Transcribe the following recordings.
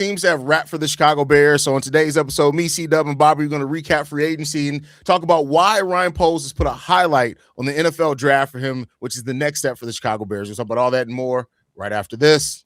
Teams have wrapped for the Chicago Bears. So on today's episode, me, C-Dub, and Bobby are going to recap free agency and talk about why Ryan Poles has put a highlight on the NFL draft for him, which is the next step for the Chicago Bears. We'll talk about all that and more right after this.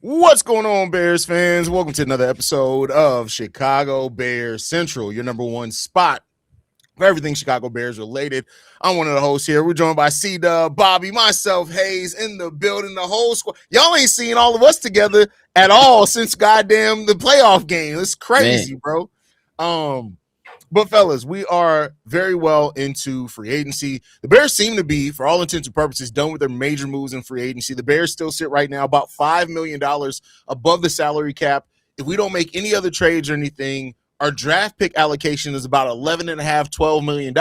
What's going on, Bears fans? Welcome to another episode of Chicago Bears Central, your number one spot for everything Chicago Bears related. I'm one of the hosts here. We're joined by C-Dub, Bobby, myself, Haize, in the building, the whole squad. Y'all ain't seen all of us together at all since goddamn the playoff game. It's crazy, bro. But fellas, we are very well into free agency. The Bears seem to be, for all intents and purposes, done with their major moves in free agency. The Bears still sit right now about $5 million above the salary cap. If we don't make any other trades or anything, our draft pick allocation is about $11.5–12 million,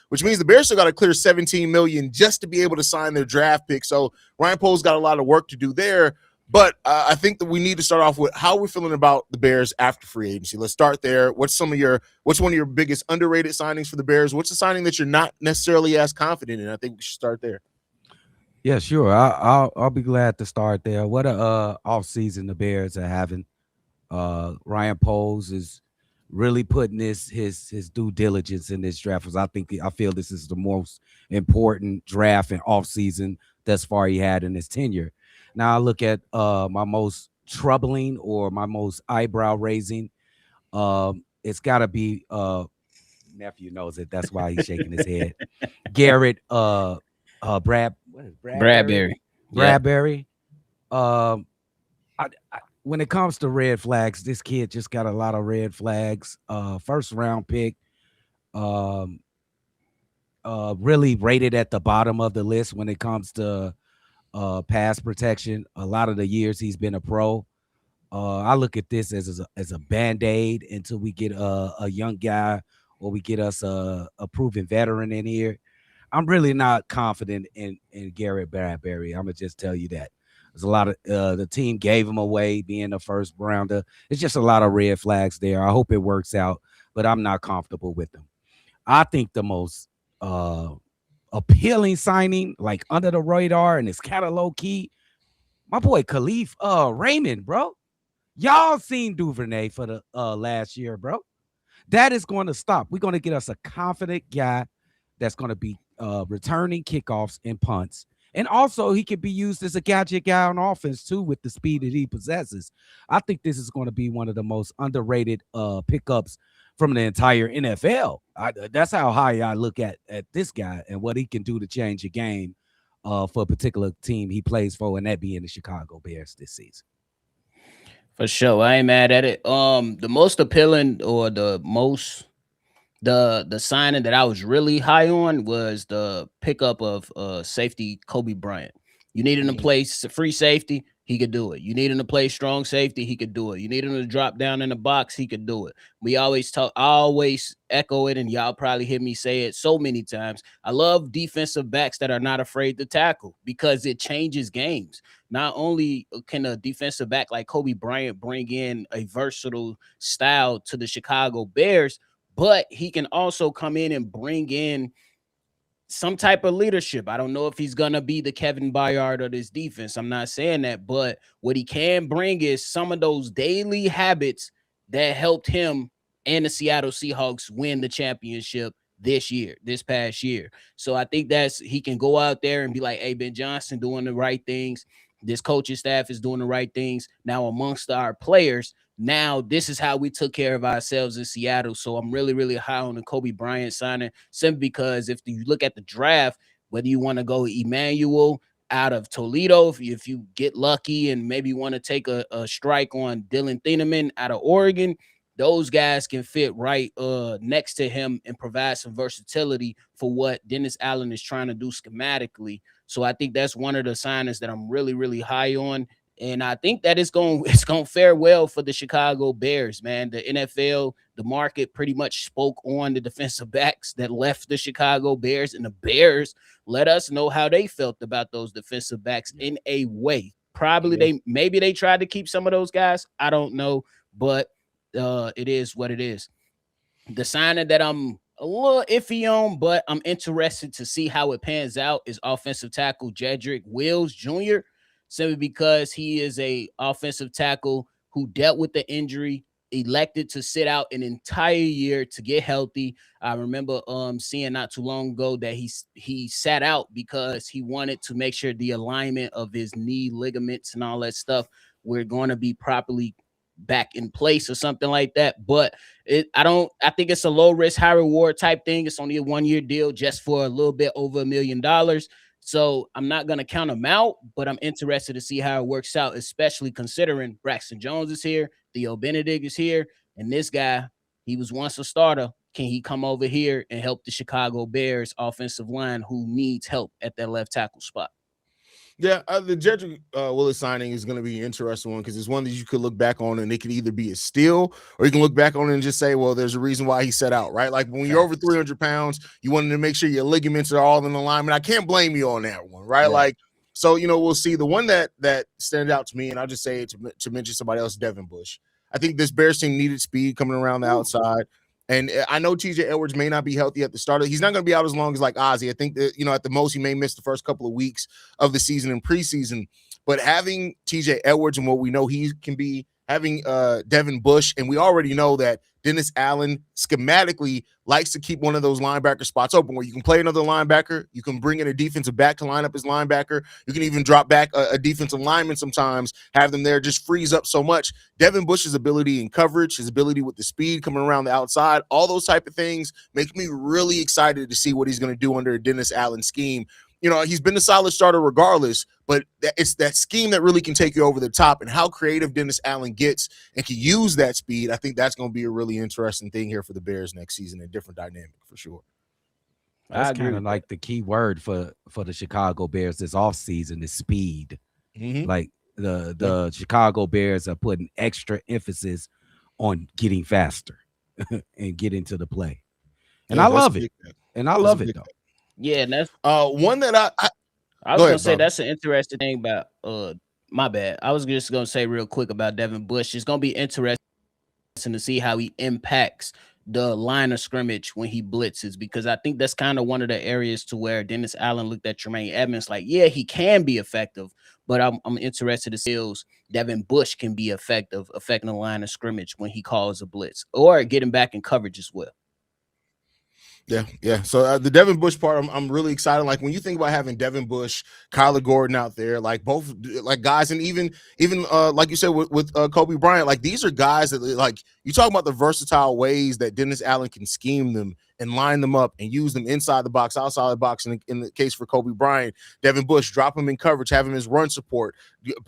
which means the Bears still got to clear $17 million just to be able to sign their draft pick. So Ryan Poles got a lot of work to do there. But I think that we need to start off with how we're feeling about the Bears after free agency. Let's start there. What's one of your biggest underrated signings for the Bears? What's a signing that you're not necessarily as confident in? I think we should start there. Yeah, sure. I'll be glad to start there. What a offseason the Bears are having. Ryan Poles is really putting his due diligence in this draft. I feel this is the most important draft and offseason thus far he had in his tenure. Now I look at my most troubling or my most eyebrow raising. It's got to be nephew knows it. That's why he's shaking his head. Garrett, Bradbury. Bradbury. When it comes to red flags, this kid just got a lot of red flags. First round pick. Really rated at the bottom of the list when it comes to pass protection. A lot of the years he's been a pro. I look at this as a band-aid until we get a young guy or we get us a proven veteran in here. I'm really not confident in Garrett Bradbury. I'm gonna just tell you that. There's a lot of the team gave him away being a first rounder. It's just a lot of red flags there. I hope it works out, but I'm not comfortable with them. I think the most appealing signing, like under the radar, and it's kind of low key. My boy Khalif Raymond, bro. Y'all seen Duvernay for the last year, bro. That is going to stop. We're going to get us a confident guy that's going to be returning kickoffs and punts. And also he could be used as a gadget guy on offense too with the speed that he possesses. I think this is going to be one of the most underrated pickups from the entire NFL. That's how high I look at this guy and what he can do to change a game for a particular team he plays for, and that being the Chicago Bears this season. For sure. I ain't mad at it. The most appealing or the signing that I was really high on was the pickup of safety Coby Bryant. You need him to play free safety, he could do it. You need him to play strong safety, he could do it. You need him to drop down in the box, he could do it. I always echo it, and y'all probably hear me say it so many times. I love defensive backs that are not afraid to tackle because it changes games. Not only can a defensive back like Coby Bryant bring in a versatile style to the Chicago Bears, but he can also come in and bring in some type of leadership. I don't know if he's going to be the Kevin Byard of this defense. I'm not saying that, but what he can bring is some of those daily habits that helped him and the Seattle Seahawks win the championship this past year. So I think he can go out there and be like, hey, Ben Johnson doing the right things. This coaching staff is doing the right things. Now amongst our players, now this is how we took care of ourselves in Seattle. So I'm really, really high on the Coby Bryant signing, simply because if you look at the draft, whether you want to go Emmanuel out of Toledo, if you get lucky and maybe want to take a strike on Dylan Thieneman out of Oregon, those guys can fit right next to him and provide some versatility for what Dennis Allen is trying to do schematically. So I think that's one of the signings that I'm really, really high on. And I think that it's going to fare well for the Chicago Bears, man. The NFL, the market pretty much spoke on the defensive backs that left the Chicago Bears, and the Bears let us know how they felt about those defensive backs in a way. Probably maybe they tried to keep some of those guys. I don't know, but it is what it is. The signing that I'm a little iffy on, but I'm interested to see how it pans out is offensive tackle Jedrick Wills Jr., simply because he is a offensive tackle who dealt with the injury, elected to sit out an entire year to get healthy. I remember seeing not too long ago that he sat out because he wanted to make sure the alignment of his knee ligaments and all that stuff were going to be properly back in place or something like that. But I think it's a low risk, high reward type thing. It's only a 1-year deal just for a little bit over $1 million. So I'm not going to count him out, but I'm interested to see how it works out, especially considering Braxton Jones is here, Theo Benedict is here, and this guy, he was once a starter. Can he come over here and help the Chicago Bears offensive line who needs help at that left tackle spot? Yeah, the Jedrick Willis signing is going to be an interesting one because it's one that you could look back on and it could either be a steal or you can look back on it and just say, well, there's a reason why he set out, right? Like when you're over 300 pounds, you wanted to make sure your ligaments are all in alignment. I can't blame you on that one, right? Yeah. Like, so, we'll see. The one that stands out to me, and I'll just say it to mention somebody else, Devin Bush. I think this Bears team needed speed coming around the outside. And I know TJ Edwards may not be healthy at the start. He's not going to be out as long as like Ozzie. I think that, at the most he may miss the first couple of weeks of the season and preseason. But having TJ Edwards and what we know he can be, having Devin Bush, and we already know that Dennis Allen schematically likes to keep one of those linebacker spots open where you can play another linebacker. You can bring in a defensive back to line up as linebacker. You can even drop back a defensive lineman sometimes, have them there, just frees up so much. Devin Bush's ability in coverage, his ability with the speed coming around the outside, all those type of things make me really excited to see what he's going to do under a Dennis Allen scheme. He's been a solid starter regardless, but it's that scheme that really can take you over the top, and how creative Dennis Allen gets and can use that speed. I think that's going to be a really interesting thing here for the Bears next season, a different dynamic for sure. That's kind of like the key word for the Chicago Bears this offseason is speed. Mm-hmm. Like the Chicago Bears are putting extra emphasis on getting faster and getting to the play. And I love it. And I love it, though. Yeah, and that's one that I was gonna say that's an interesting thing about my bad. I was just gonna say real quick about Devin Bush. It's gonna be interesting to see how he impacts the line of scrimmage when he blitzes, because I think that's kind of one of the areas to where Dennis Allen looked at Tremaine Edmunds like, yeah, he can be effective, but I'm interested to see Devin Bush can be effective, affecting the line of scrimmage when he calls a blitz or getting back in coverage as well. Yeah. So the Devin Bush part, I'm really excited. Like when you think about having Devin Bush, Kyler Gordon out there, like both like guys, and even like you said with Coby Bryant, like these are guys that like you talk about the versatile ways that Dennis Allen can scheme them and line them up and use them inside the box, outside the box. In the case for Coby Bryant, Devin Bush, drop him in coverage, have him as run support,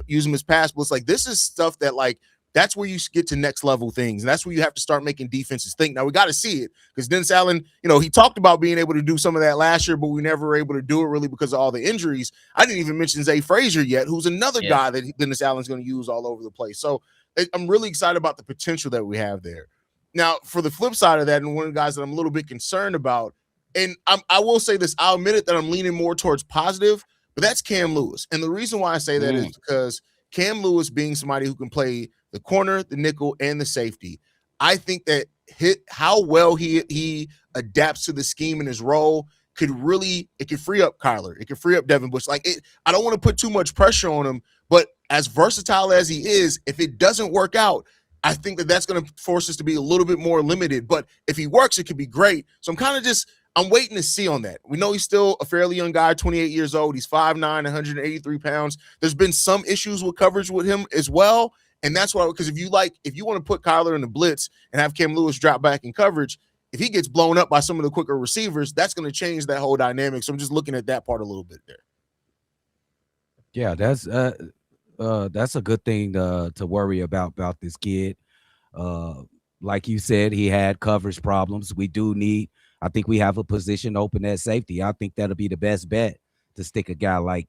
use him as pass blitz. Like this is stuff that like. That's where you get to next level things. And that's where you have to start making defenses think. Now, we got to see it because Dennis Allen, he talked about being able to do some of that last year, but we never were able to do it really because of all the injuries. I didn't even mention Zay Frazier yet, who's another guy that Dennis Allen's going to use all over the place. So I'm really excited about the potential that we have there. Now, for the flip side of that, and one of the guys that I'm a little bit concerned about, and I will say this, I'll admit it that I'm leaning more towards positive, but that's Cam Lewis. And the reason why I say that is because Cam Lewis being somebody who can play the corner, the nickel, and the safety. I think that how well he adapts to the scheme and his role could free up Kyler. It could free up Devin Bush. I don't want to put too much pressure on him, but as versatile as he is, if it doesn't work out, I think that's going to force us to be a little bit more limited. But if he works, it could be great. So I'm waiting to see on that. We know he's still a fairly young guy, 28 years old. He's 5'9", 183 pounds. There's been some issues with coverage with him as well. And that's why, because if you want to put Kyler in the blitz and have Cam Lewis drop back in coverage, if he gets blown up by some of the quicker receivers, that's going to change that whole dynamic. So I'm just looking at that part a little bit there. Yeah, that's a good thing to worry about this kid. Like you said, he had coverage problems. I think we have a position open at safety. I think that'll be the best bet to stick a guy like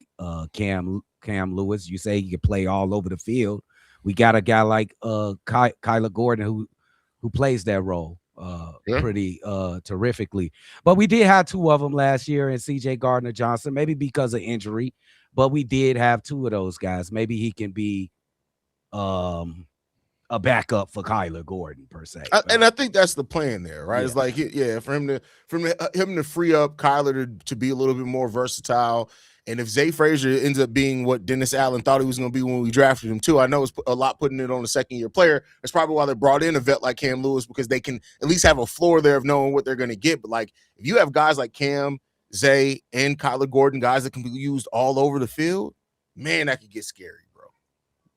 Cam Lewis. You say he can play all over the field. We got a guy like Kyler Gordon who plays that role pretty terrifically. But we did have two of them last year in CJ Gardner-Johnson, maybe because of injury, but we did have two of those guys. Maybe he can be a backup for Kyler Gordon per se. And I think that's the plan there, right? It's like, for him to free up Kyler to be a little bit more versatile. And if Zay Frazier ends up being what Dennis Allen thought he was going to be when we drafted him too, I know it's a lot putting it on a second-year player. That's probably why they brought in a vet like Cam Lewis, because they can at least have a floor there of knowing what they're going to get. But like, if you have guys like Cam, Zay, and Kyler Gordon, guys that can be used all over the field, man, that could get scary.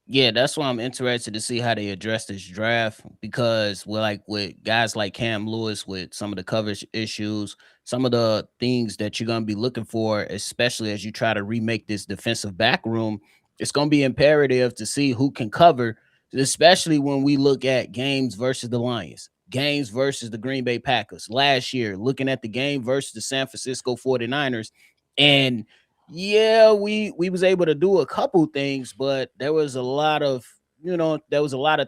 Yeah, that's why I'm interested to see how they address this draft, because with guys like Cam Lewis, with some of the coverage issues, some of the things that you're going to be looking for, especially as you try to remake this defensive back room, it's going to be imperative to see who can cover, especially when we look at games versus the Lions, games versus the Green Bay Packers last year, looking at the game versus the San Francisco 49ers. And yeah, we was able to do a couple things, but there was a lot of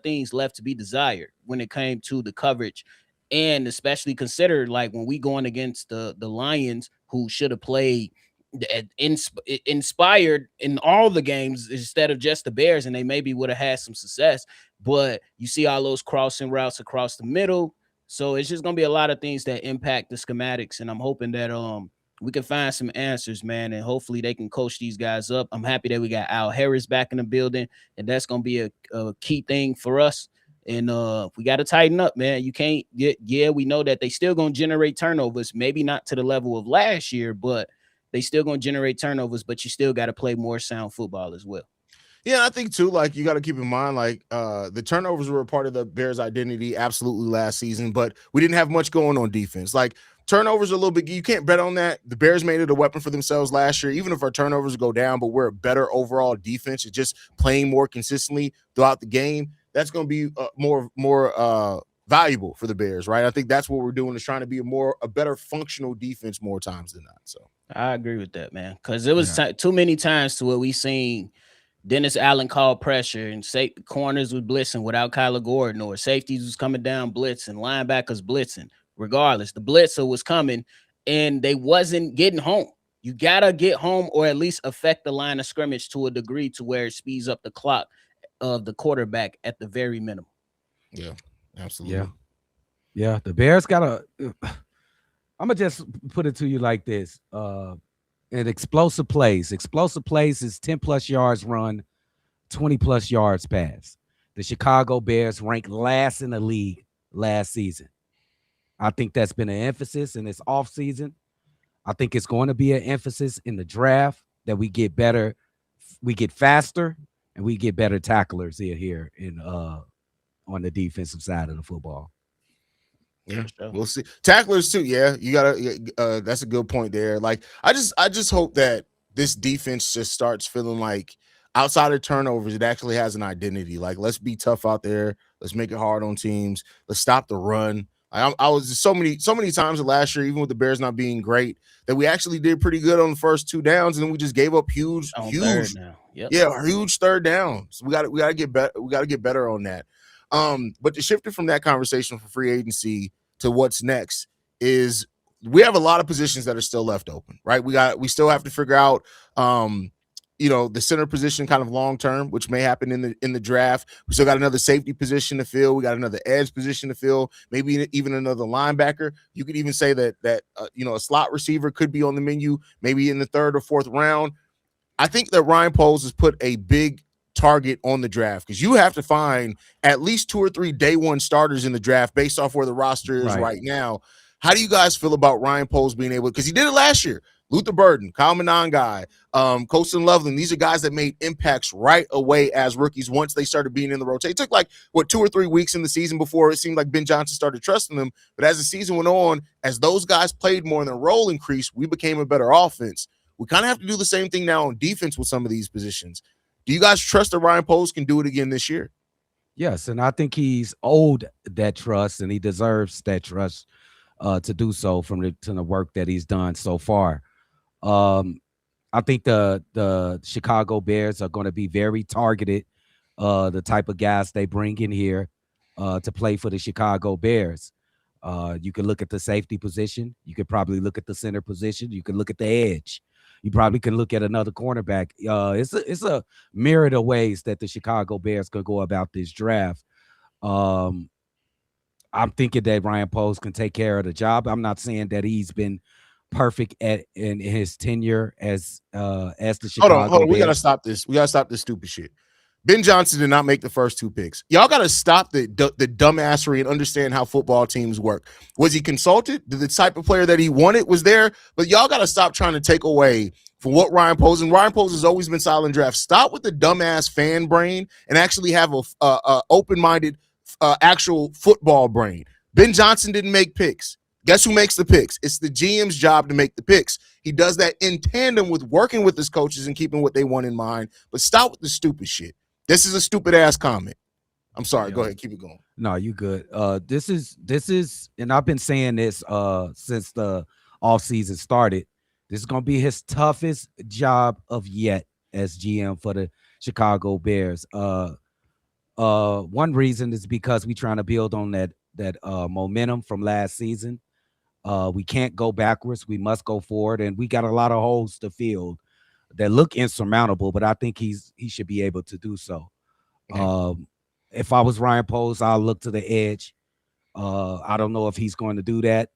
things left to be desired when it came to the coverage, and especially considered like when we going against the Lions, who should have played inspired in all the games instead of just the Bears, and they maybe would have had some success. But you see all those crossing routes across the middle, so it's just gonna be a lot of things that impact the schematics, and I'm hoping that we can find some answers, man, and hopefully they can coach these guys up. I'm happy that we got Al Harris back in the building, and that's going to be a key thing for us. And we got to tighten up, man. You can't we know that they still going to generate turnovers, maybe not to the level of last year, but they still going to generate turnovers, but you still got to play more sound football as well. Yeah, I think too, like, you got to keep in mind, like, the turnovers were a part of the Bears' identity absolutely last season, but we didn't have much going on defense. Like, turnovers are a little bit, you can't bet on that. The Bears made it a weapon for themselves last year, even if our turnovers go down, but we're a better overall defense and just playing more consistently throughout the game. That's going to be more valuable for the Bears, right? I think that's what we're doing, is trying to be a better functional defense more times than not. So I agree with that, man, because it was too many times to where we seen Dennis Allen called pressure and corners were blitzing without Kyler Gordon, or safeties was coming down blitzing, linebackers blitzing. Regardless, the blitzer was coming and they wasn't getting home. You got to get home, or at least affect the line of scrimmage to a degree to where it speeds up the clock of the quarterback at the very minimum. Yeah, absolutely. Yeah. The Bears got to I'm going to just put it to you like this. Explosive plays. Explosive plays is 10-plus yards run, 20-plus yards pass. The Chicago Bears ranked last in the league last season. I think that's been an emphasis in this offseason. I think it's going to be an emphasis in the draft that we get better, we get faster, and we get better tacklers here in on the defensive side of the football. Yeah, we'll see. Tacklers too. Yeah, you gotta. That's a good point there. Like, I just hope that this defense just starts feeling like, outside of turnovers, it actually has an identity. Like, let's be tough out there. Let's make it hard on teams. Let's stop the run. I was just so many times last year, even with the Bears not being great, that we actually did pretty good on the first two downs, and then we just gave up huge third downs. We got to get better. We got to get better on that. But to shift it from that conversation for free agency to what's next is, we have a lot of positions that are still left open, right? We still have to figure out, the center position kind of long term, which may happen in the draft. We still got another safety position to fill. We got another edge position to fill. Maybe even another linebacker. You could even say that a slot receiver could be on the menu, maybe in the third or fourth round. I think that Ryan Poles has put a big target on the draft, because you have to find at least 2 or 3 day one starters in the draft based off where the roster is right now. How do you guys feel about Ryan Poles being able, because he did it last year? Luther Burden, Kyle Monangai, Colston Loveland, these are guys that made impacts right away as rookies once they started being in the rotation. It took 2 or 3 weeks in the season before it seemed like Ben Johnson started trusting them. But as the season went on, as those guys played more and their role increased, we became a better offense. We kind of have to do the same thing now on defense with some of these positions. Do you guys trust that Ryan Poles can do it again this year? Yes, and I think he's owed that trust, and he deserves that trust to do so from the work that he's done so far. I think the Chicago Bears are going to be very targeted. The type of guys they bring in here to play for the Chicago Bears. You can look at the safety position. You could probably look at the center position. You can look at the edge. You probably can look at another cornerback. It's a myriad of ways that the Chicago Bears could go about this draft. I'm thinking that Ryan Poles can take care of the job. I'm not saying that he's been perfect in his tenure as the Chicago Hold on. Bears. We gotta stop this. We gotta stop this stupid shit. Ben Johnson did not make the first 2 picks. Y'all got to stop the dumbassery and understand how football teams work. Was he consulted? The type of player that he wanted was there, but y'all got to stop trying to take away from what Ryan Poles, and Ryan Poles has always been silent draft. Stop with the dumbass fan brain and actually have a open-minded actual football brain. Ben Johnson didn't make picks. Guess who makes the picks? It's the GM's job to make the picks. He does that in tandem with working with his coaches and keeping what they want in mind, but stop with the stupid shit. This is a stupid ass comment. I'm sorry. Go ahead. Keep it going. No, you good. This is, and I've been saying this since the offseason started. This is gonna be his toughest job of yet as GM for the Chicago Bears. One reason is because we're trying to build on that momentum from last season. We can't go backwards. We must go forward, and we got a lot of holes to fill that look insurmountable, but I think he should be able to do so. Okay. If I was Ryan Poles, I'll look to the edge. I don't know if he's going to do that.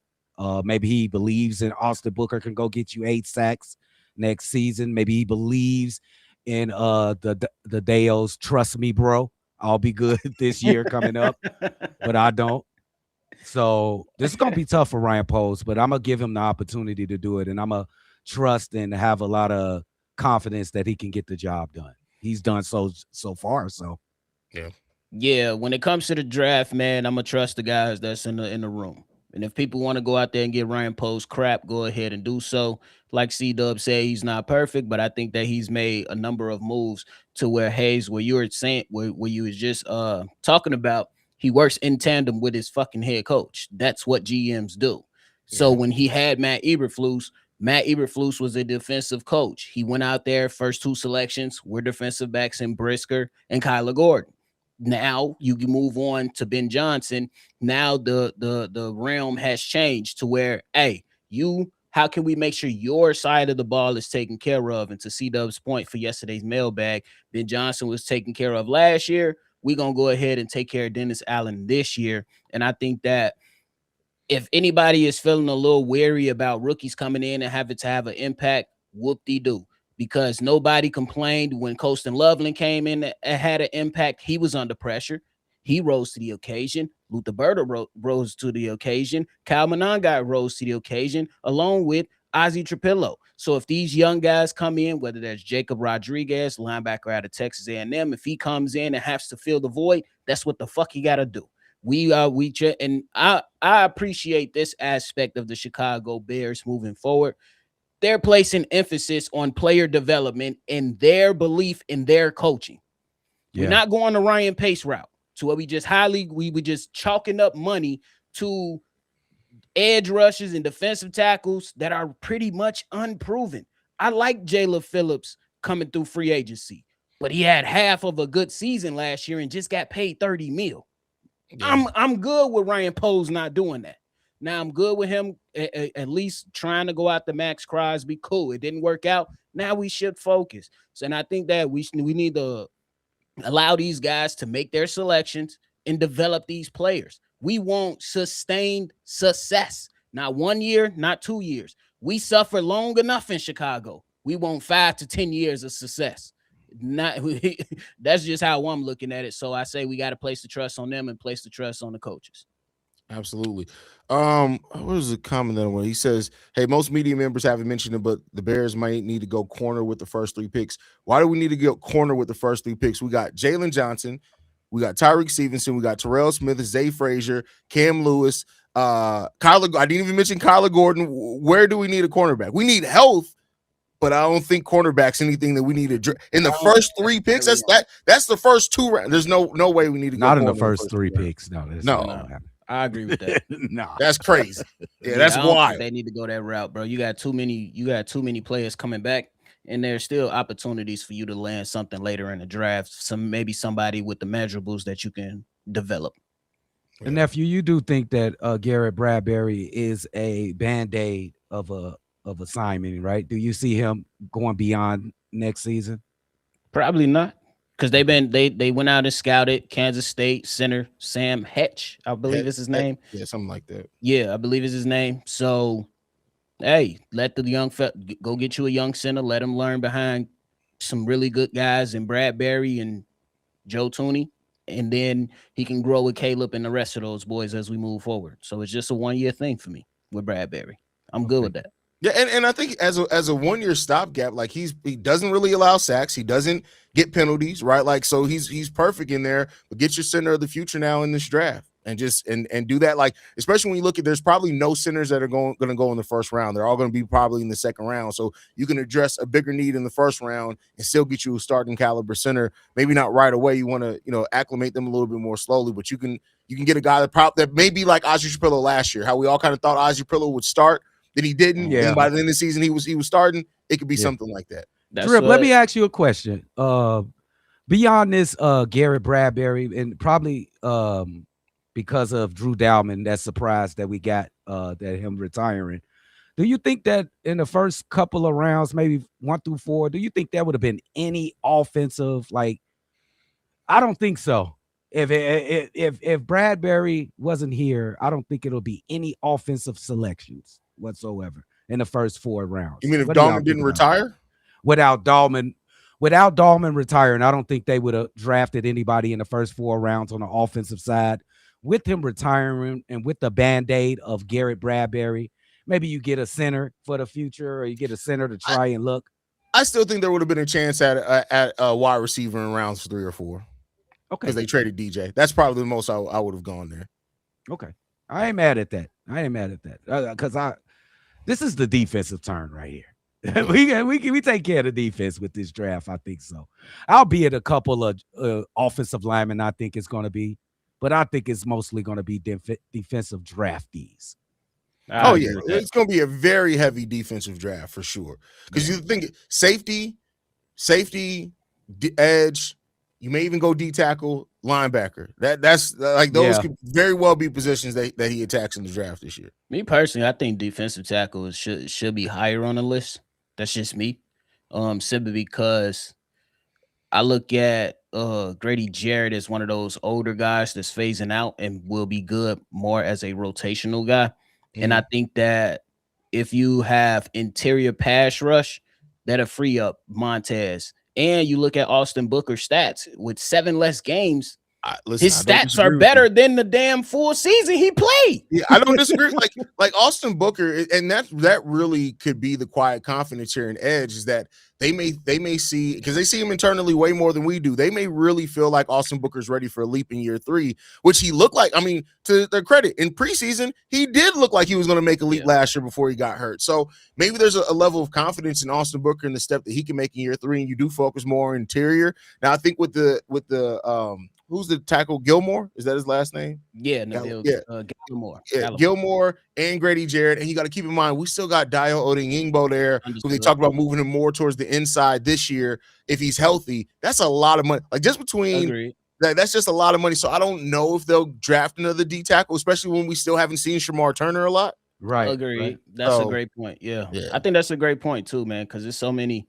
Maybe he believes in Austin Booker can go get you 8 sacks next season. Maybe he believes in the Deos. Trust me, bro. I'll be good this year coming up, but I don't. So this is gonna be tough for Ryan Poles, but I'm gonna give him the opportunity to do it, and I'm gonna trust and have a lot of confidence that he can get the job done. He's done so far. So yeah. When it comes to the draft, man, I'm gonna trust the guys that's in the room. And if people want to go out there and get Ryan Poles crap, go ahead and do so. Like C-Dub said, he's not perfect, but I think that he's made a number of moves to where Haize, where you were saying, where you was just talking about, he works in tandem with his fucking head coach. That's what GMs do. So when he had Matt Eberflus was a defensive coach. He went out there, first 2 selections were defensive backs in Brisker and Kyler Gordon. Now you can move on to Ben Johnson. Now the realm has changed to where, hey, how can we make sure your side of the ball is taken care of? And to C-Dub's point for yesterday's mailbag, Ben Johnson was taken care of last year. We're going to go ahead and take care of Dennis Allen this year. And I think that if anybody is feeling a little wary about rookies coming in and having to have an impact, whoop-de-doo. Because nobody complained when Colston Loveland came in and had an impact. He was under pressure. He rose to the occasion. Luther Berta rose to the occasion. Kyle Monangai rose to the occasion, along with Ozzie Trapillo. So if these young guys come in, whether that's Jacob Rodriguez, linebacker out of Texas A&M, if he comes in and has to fill the void, that's what the fuck he got to do. And I appreciate this aspect of the Chicago Bears moving forward. They're placing emphasis on player development and their belief in their coaching. Yeah. We're not going the Ryan Pace route to where we just chalking up money to edge rushes and defensive tackles that are pretty much unproven. I like Jalen Phillips coming through free agency, but he had half of a good season last year and just got paid $30 million. Yeah. I'm good with Ryan Poles not doing that. Now I'm good with him at least trying to go out the Max Crosby. Cool. It didn't work out. Now we should focus. So, and I think that we need to allow these guys to make their selections and develop these players. We want sustained success. Not 1 year, not 2 years. We suffered long enough in Chicago. We want 5 to 10 years of success. That's just how I'm looking at it. So I say we got to place the trust on them and place the trust on the coaches. Absolutely. What was the comment that one? He says, hey, most media members haven't mentioned it, but the Bears might need to go corner with the first 3 picks. Why do we need to go corner with the first 3 picks? We got Jalen Johnson, we got Tyreek Stevenson, we got Terrell Smith, Zay Frazier, Cam Lewis, Kyler. I didn't even mention Kyler Gordon. Where do we need a cornerback? We need health, but I don't think cornerback's anything that we need to in the first 3 picks. That's the first 2 rounds. There's no way we need to go not in the first 3 picks. No. I agree with that. No, that's crazy. Yeah, that's why they need to go that route, bro. You got too many players coming back. and there's still opportunities for you to land something later in the draft. Maybe somebody with the measurables that you can develop. And nephew, you do think that Garrett Bradbury is a band-aid of a signing, right? Do you see him going beyond next season? Probably not, because they went out and scouted Kansas State center Sam Hetch, I believe is his name. Yeah, something like that. Yeah, I believe is his name. So, hey, let the young go get you a young center. Let him learn behind some really good guys in Bradbury and Joe Tooney. And then he can grow with Caleb and the rest of those boys as we move forward. So it's just a 1-year thing for me with Bradbury. I'm good with that. Yeah, and I think as a 1-year stopgap, like he doesn't really allow sacks, he doesn't get penalties, right? Like so he's perfect in there. But get your center of the future now in this draft, and just and do that. Like especially when you look at, there's probably no centers that are going to go in the first round. They're all going to be probably in the second round. So you can address a bigger need in the first round and still get you a starting caliber center. Maybe not right away. You want to acclimate them a little bit more slowly, but you can get a guy that may be like Ozzie Shapiro last year. How we all kind of thought Ozzie Shapiro would start. Then he didn't. Yeah. And by the end of the season, he was starting. It could be something like that. Drip, let me ask you a question. Beyond this, Garrett Bradbury, and probably because of Drew Dalman, that surprise that we got that him retiring. Do you think that in the first couple of rounds, maybe 1 through 4, do you think there would have been any offensive? Like, I don't think so. If Bradbury wasn't here, I don't think it'll be any offensive selections whatsoever in the first 4 rounds. You mean if Dalman didn't retire? Without Dalman retiring, I don't think they would have drafted anybody in the first 4 rounds on the offensive side. With him retiring and with the band-aid of Garrett Bradbury, maybe you get a center for the future, or you get a center to try and look. I still think there would have been a chance at a wide receiver in rounds 3 or 4. Okay. Because they traded DJ. That's probably the most I would have gone there. Okay. I ain't mad at that. Because this is the defensive turn right here. we take care of the defense with this draft. I think so. Albeit a couple of offensive linemen, I think it's going to be, but I think it's mostly going to be defensive draftees. Oh yeah, it's going to be a very heavy defensive draft for sure. Because you think safety, edge. You may even go D tackle, linebacker. That's like those could very well be positions that he attacks in the draft this year. Me personally, I think defensive tackle should be higher on the list. That's just me. Simply because I look at Grady Jarrett as one of those older guys that's phasing out and will be good more as a rotational guy. Mm-hmm. And I think that if you have interior pass rush, that'll free up Montez. And you look at Austin Booker's stats with 7 less games. His stats are better than the damn full season he played. Yeah, I don't disagree. like Austin Booker, and that really could be the quiet confidence here in edge, is that they may see, because they see him internally way more than we do. They may really feel like Austin Booker's ready for a leap in year 3, which he looked like. I mean, to their credit, in preseason, he did look like he was going to make a leap last year before he got hurt. So maybe there's a level of confidence in Austin Booker and the step that he can make in year 3, and you do focus more on interior. Now, I think with the who's the tackle? Gallimore? Is that his last name? Yeah, Neville. Gallimore. Yeah, Gallimore and Grady Jarrett. And you got to keep in mind, we still got Dio Odeyingbo there, who they talked about moving him more towards the inside this year. If he's healthy, that's a lot of money. Like just between that's just a lot of money. So I don't know if they'll draft another D tackle, especially when we still haven't seen Shamar Turner a lot. Right. Agreed. Right. That's a great point. Yeah. I think that's a great point too, man, because there's so many.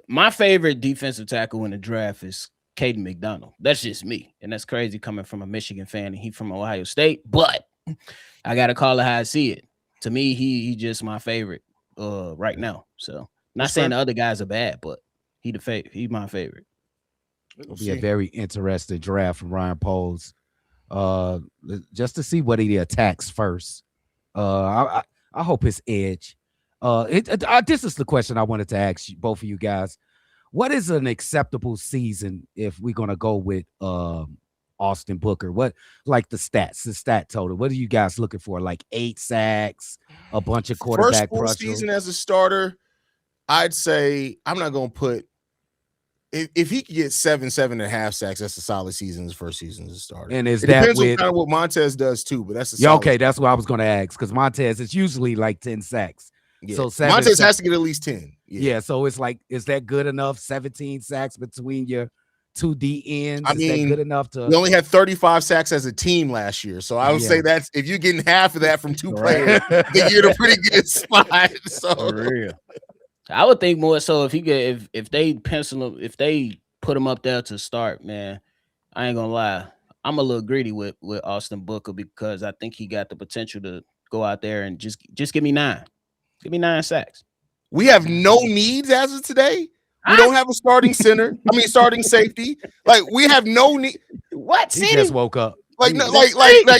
My favorite defensive tackle in the draft is Caden McDonald. That's just me, and that's crazy coming from a Michigan fan, and he from Ohio State. But I gotta call it how I see it. To me, he just my favorite right now. So not saying the other guys are bad, but he's my favorite. It'll be a very interesting draft from Ryan Poles, just to see what he attacks first. I hope his edge. This is the question I wanted to ask you, both of you guys. What is an acceptable season if we're gonna go with Austin Booker? What, like the stat total? What are you guys looking for? Like 8 sacks, a bunch of quarterback pressure. First full season as a starter, I'd say I'm not gonna put. If he could get 7.5 sacks, that's a solid season. His first season as a starter. And it depends on kind of what Montez does too, but that's a okay. That's what I was gonna ask, because Montez is usually like 10 sacks. Yeah. So 7 Montez sacks. has to get at least 10. Yeah. So it's like, is that good enough? 17 sacks between your 2 D ends. I Is mean, that good enough to? We only had 35 sacks as a team last year. So I would say that's if you're getting half of that from 2 players, then you're in a pretty good spot. So For real. I would think more so if he get if they pencil him, if they put him up there to start, man. I ain't gonna lie. I'm a little greedy with Austin Booker because I think he got the potential to go out there and just give me 9. Give me 9 sacks. we have no needs as of today. We don't have a starting center. I mean, starting safety. Like we have no need. What? He just woke up. Like no, like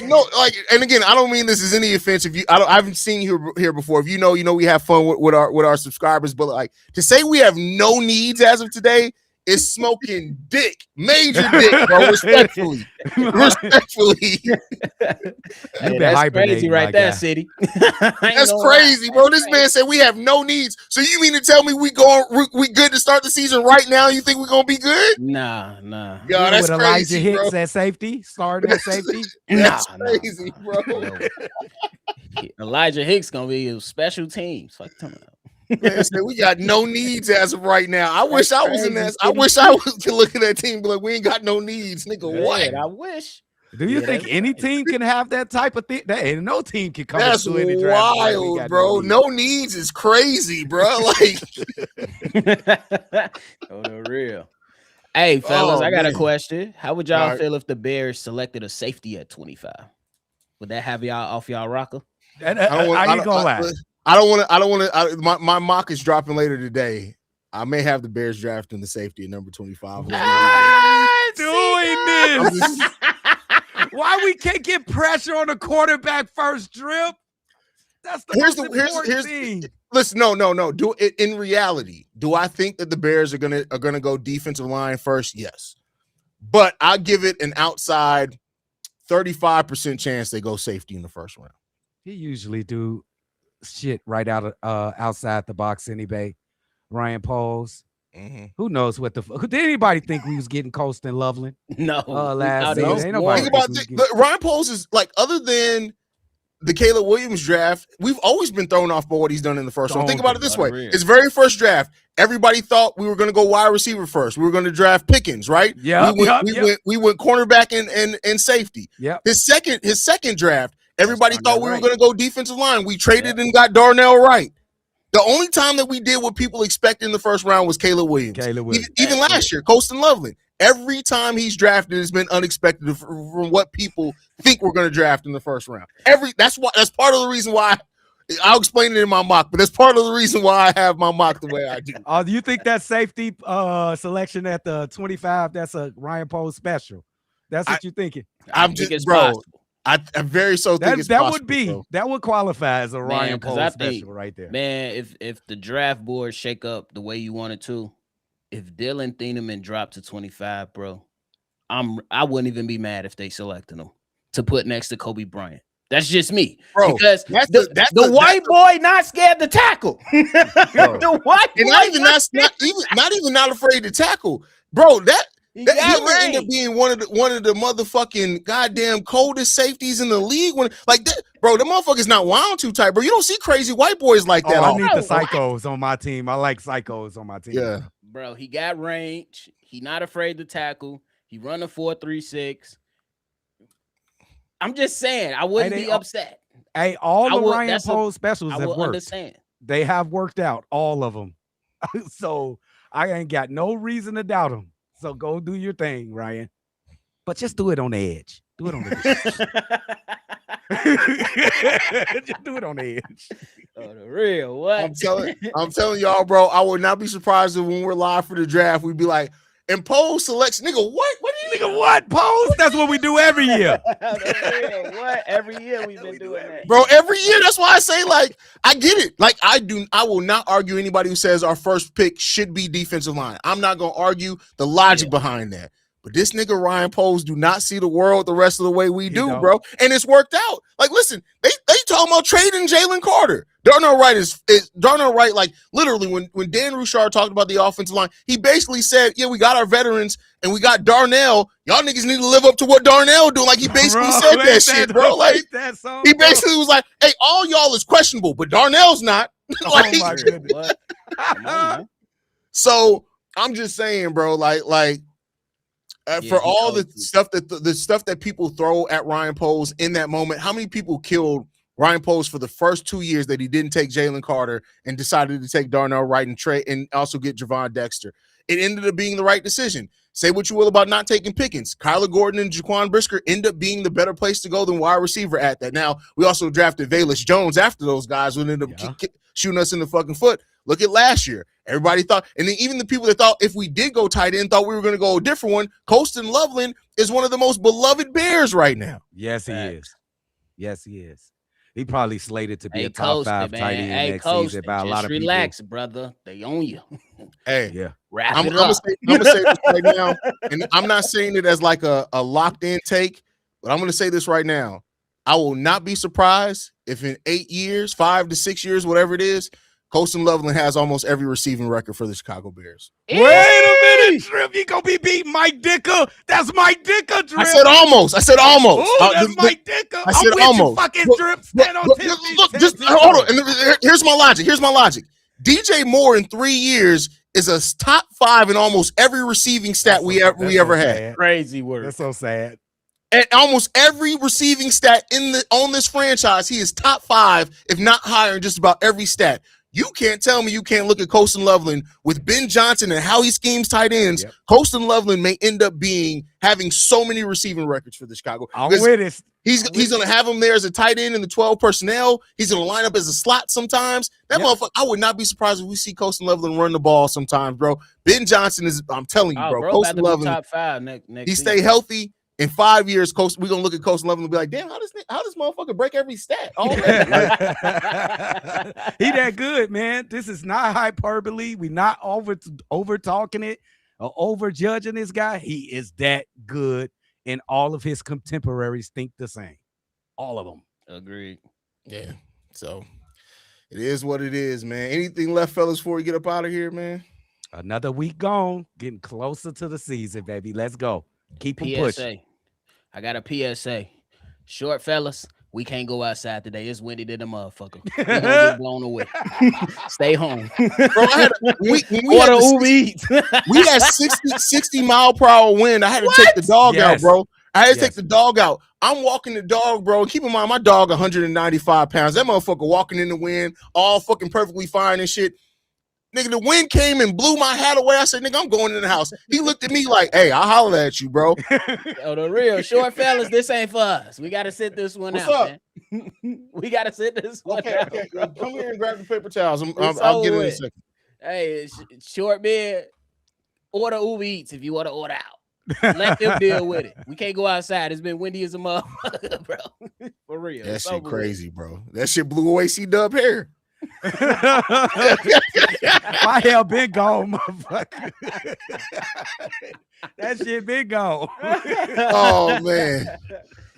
no, like. And again, I don't mean this is any offense. If you, I haven't seen you here before. If you know, we have fun with our subscribers. But like to say we have no needs as of today is smoking dick, major dick, bro. Respectfully. Hey, that's crazy right there, City. That's crazy, bro. This man said we have no needs. So you mean to tell me we good to start the season right now? You think we're gonna be good? Nah. Yo, that's with crazy, Elijah Hicks bro. at safety, starting at safety. That's crazy, bro. Elijah Hicks gonna be a special teams. Fuck him up. Man, so we got no needs as of right now. I wish I was in that. I wish I was to look at that team and be like, we ain't got no needs, nigga. Man, what? I wish. Do you think any team can have that type of thing? That ain't no team can come. That's into any draft wild, bro. No needs is crazy, bro. Like, oh, the real. Hey, fellas, I got a man. question. How would y'all All right. feel if the Bears selected a safety at 25? Would that have y'all off y'all rocker? I ain't gonna lie. I don't want to. My mock is dropping later today. I may have the Bears drafting the safety at number 25. Doing this. Why we can't get pressure on the quarterback first drip? That's the Here's most the- important thing. Listen, no. Do it in reality. Do I think that the Bears are gonna go defensive line first? Yes, but I give it an outside 35% chance they go safety in the first round. He usually do shit right out of outside the box anyway. Ryan Poles. Mm-hmm. Who knows what the did anybody think we was getting Colston Loveland? No. Last No, season. Ain't nobody Think about Ryan Poles is like, other than the Caleb Williams draft, we've always been thrown off by what he's done in the first round. Think about it this way: his very first draft, everybody thought we were going to go wide receiver first. We were going to draft Pickens, right? Yeah, we went cornerback and safety. Yeah. His second draft, everybody thought we were going to go defensive line. We traded and got Darnell Wright. The only time that we did what people expected in the first round was Caleb Williams. Even last year, Colston Loveland. Every time he's drafted, it's been unexpected from what people think we're going to draft in the first round. That's part of the reason why. I'll explain it in my mock, but that's part of the reason why I have my mock the way I do. Do you think that safety selection at the 25? That's a Ryan Poles special. That's what you're thinking. I'm just, bro. I very so think it's possible, would be bro. That would qualify as a Ryan Poles I special think, right there. Man, if the draft board shake up the way you want it to, if Dylan Thieneman dropped to 25, bro, I wouldn't even be mad if they selected him to put next to Kobe Bryant. That's just me, bro. Because the white boy not scared to tackle. The white boy not even not afraid to tackle, bro. He might end up being one of the motherfucking goddamn coldest safeties in the league. When like that, bro, the motherfucker's not wound too tight, bro. You don't see crazy white boys like that. I need the psychos on my team. I like psychos on my team. Yeah, bro. He got range. He not afraid to tackle. He run a 4.36. I'm just saying, I wouldn't be upset. Hey, all the Ryan Poles specials have worked. Understand. They have worked out, all of them. So I ain't got no reason to doubt them. So go do your thing, Ryan. But just do it on the edge. Do it on the edge. Just do it on the edge. Oh, the real what? I'm telling y'all, bro. I would not be surprised if when we're live for the draft, we'd be like, and Poles selects, nigga, what? What do you nigga? What Poles? That's what we do every year. What? Every year we've been doing that, bro. Every year. That's why I say, like, I get it. Like, I will not argue anybody who says our first pick should be defensive line. I'm not gonna argue the logic behind that. But this nigga Ryan Poles do not see the world the rest of the way we do, bro. And it's worked out. Like, listen, they talking about trading Jalen Carter. Darnell Wright is Darnell Wright, like, literally when Dan Rouchard talked about the offensive line, he basically said, yeah, we got our veterans and we got Darnell. Y'all niggas need to live up to what Darnell do. Like, he basically said that shit, bro. Like, he basically was like, hey, all y'all is questionable, but Darnell's not. Like, Oh my goodness. What? Come on, man. so I'm just saying, bro, Yeah, for he all the told you. stuff the stuff that people throw at Ryan Poles in that moment, how many people killed Ryan Poles for the first 2 years that he didn't take Jalen Carter and decided to take Darnell Wright and Trey and also get Javon Dexter? It ended up being the right decision. Say what you will about not taking Pickens. Kyler Gordon and Jaquan Brisker end up being the better place to go than wide receiver at that. Now, we also drafted Velus Jones after those guys who ended up shooting us in the fucking foot. Look at last year. Everybody thought, and then even the people that thought if we did go tight end thought we were going to go a different one. Colston Loveland is one of the most beloved Bears right now. Yes, he is. Yes, he is. He probably slated to be a top Coasting, 5 man. tight end next season by a lot of relax, brother. They own you. Hey, yeah. Wrap I'm it gonna up. say this right now, and I'm not saying it as like a locked in take, but I'm gonna say this right now. I will not be surprised if in 8 years, 5 to 6 years, whatever it is, Colston Loveland has almost every receiving record for the Chicago Bears. Wait a minute, Drip. You gonna be beating Mike Dicker? That's Mike Dicker, Drip. I said almost. Oh, that's Mike Dicker. I said I'm with almost. you, fucking Drip. Stand on 10 feet. Look, just hold on. And here's my logic. DJ Moore in 3 years is a top 5 in almost every receiving stat we ever had. Crazy word. That's so sad. At almost every receiving stat on this franchise, he is top 5, if not higher, in just about every stat. You can't tell me you can't look at Colston Loveland with Ben Johnson and how he schemes tight ends. Yep. Colston Loveland may end up having so many receiving records for the Chicago. I'm with it. He's going to have him there as a tight end in the 12 personnel. He's going to line up as a slot sometimes. That motherfucker, I would not be surprised if we see Colston Loveland run the ball sometimes, bro. Ben Johnson is, I'm telling you, bro. Colston Loveland, top 5 next he stay healthy. In 5 years, we're going to look at Colston Loveland and be like, damn, how does motherfucker break every stat? He that good, man. This is not hyperbole. We not over talking it or over judging this guy. He is that good, and all of his contemporaries think the same. All of them. Agreed. Yeah. So it is what it is, man. Anything left, fellas, before we get up out of here, man? Another week gone. Getting closer to the season, baby. Let's go. Keep them pushing. I got a PSA. Short fellas, we can't go outside today. It's windy to the motherfucker. We're gonna get blown away. Stay home. Bro, we had 60 mile per hour wind. I had to take the dog out, bro. I had to take the dog out. I'm walking the dog, bro. Keep in mind, my dog 195 pounds. That motherfucker walking in the wind, all fucking perfectly fine and shit. Nigga, the wind came and blew my hat away. I said, nigga, I'm going in the house. He looked at me like, hey, I'll holler at you, bro. Oh, the real short fellas, this ain't for us. We got to sit this one out, man. We got to sit this one out. Okay. Come here and grab the paper towels. I'll get it in a second. Hey, short beard, order Uber Eats if you want to order out. Let them deal with it. We can't go outside. It's been windy as a motherfucker, bro. For real. That shit crazy, bro. That shit blew away C-Dub hair. My hair been gone, motherfucker. That shit been gone. Oh man.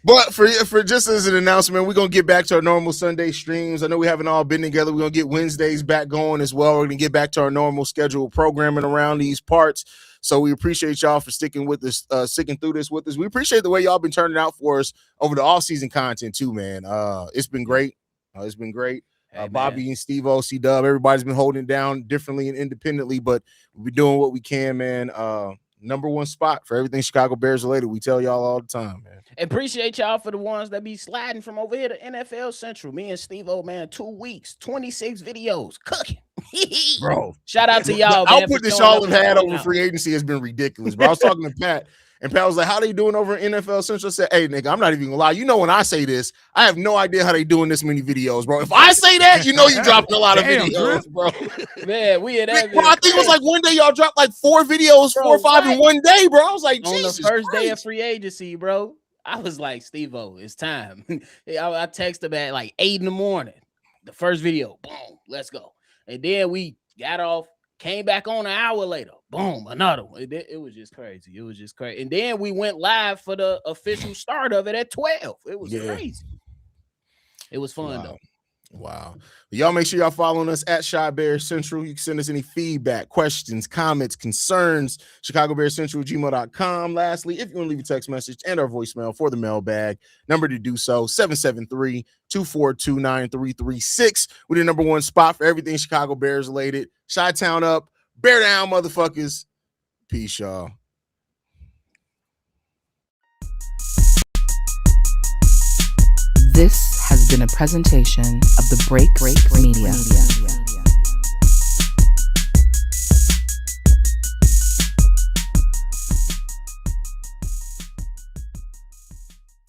But for just as an announcement, we're gonna get back to our normal Sunday streams. I know we haven't all been together. We're gonna get Wednesdays back going as well. We're gonna get back to our normal scheduled programming around these parts. So we appreciate y'all for sticking with us, sticking through this with us. We appreciate the way y'all been turning out for us over the off-season content too, man. It's been great. It's been great. Hey, Bobby and Steve-O, C-Dub, everybody's been holding it down differently and independently, but we're doing what we can, man. Number one spot for everything Chicago Bears related. We tell y'all all the time, man. Appreciate y'all for the ones that be sliding from over here to NFL Central. Me and Steve-O, man, 2 weeks, 26 videos, cooking. Bro, shout out to y'all, man. Output that y'all have had over free agency has been ridiculous, bro. I was talking to Pat, and Pat was like, how they doing over in NFL Central? I said, hey, nigga, I'm not even gonna lie. You know, when I say this, I have no idea how they doing this many videos, bro. If I say that, you know you dropping a lot of videos, bro. Man, we had that. Bro, I think it was like one day y'all dropped like 4 videos, 4 or 5 in one day, bro. I was like, on Jesus the first Christ. day of free agency, bro. I was like, Steve-O, it's time. I texted him at like 8 in the morning. The first video, boom, let's go. And then we got off, came back on an hour later. Boom, another one. It was just crazy. It was just crazy. And then we went live for the official start of it at 12. It was crazy. It was fun, though. Wow. Y'all make sure y'all following us at Chi Bears Central. You can send us any feedback, questions, comments, concerns, ChicagoBearsCentral@gmail.com. Lastly, if you want to leave a text message and our voicemail for the mailbag, number to do so, 773-242-9336. We're the number one spot for everything Chicago Bears related. Chi-Town up, bear down, motherfuckers. Peace, y'all. This has been a presentation of the Break Media.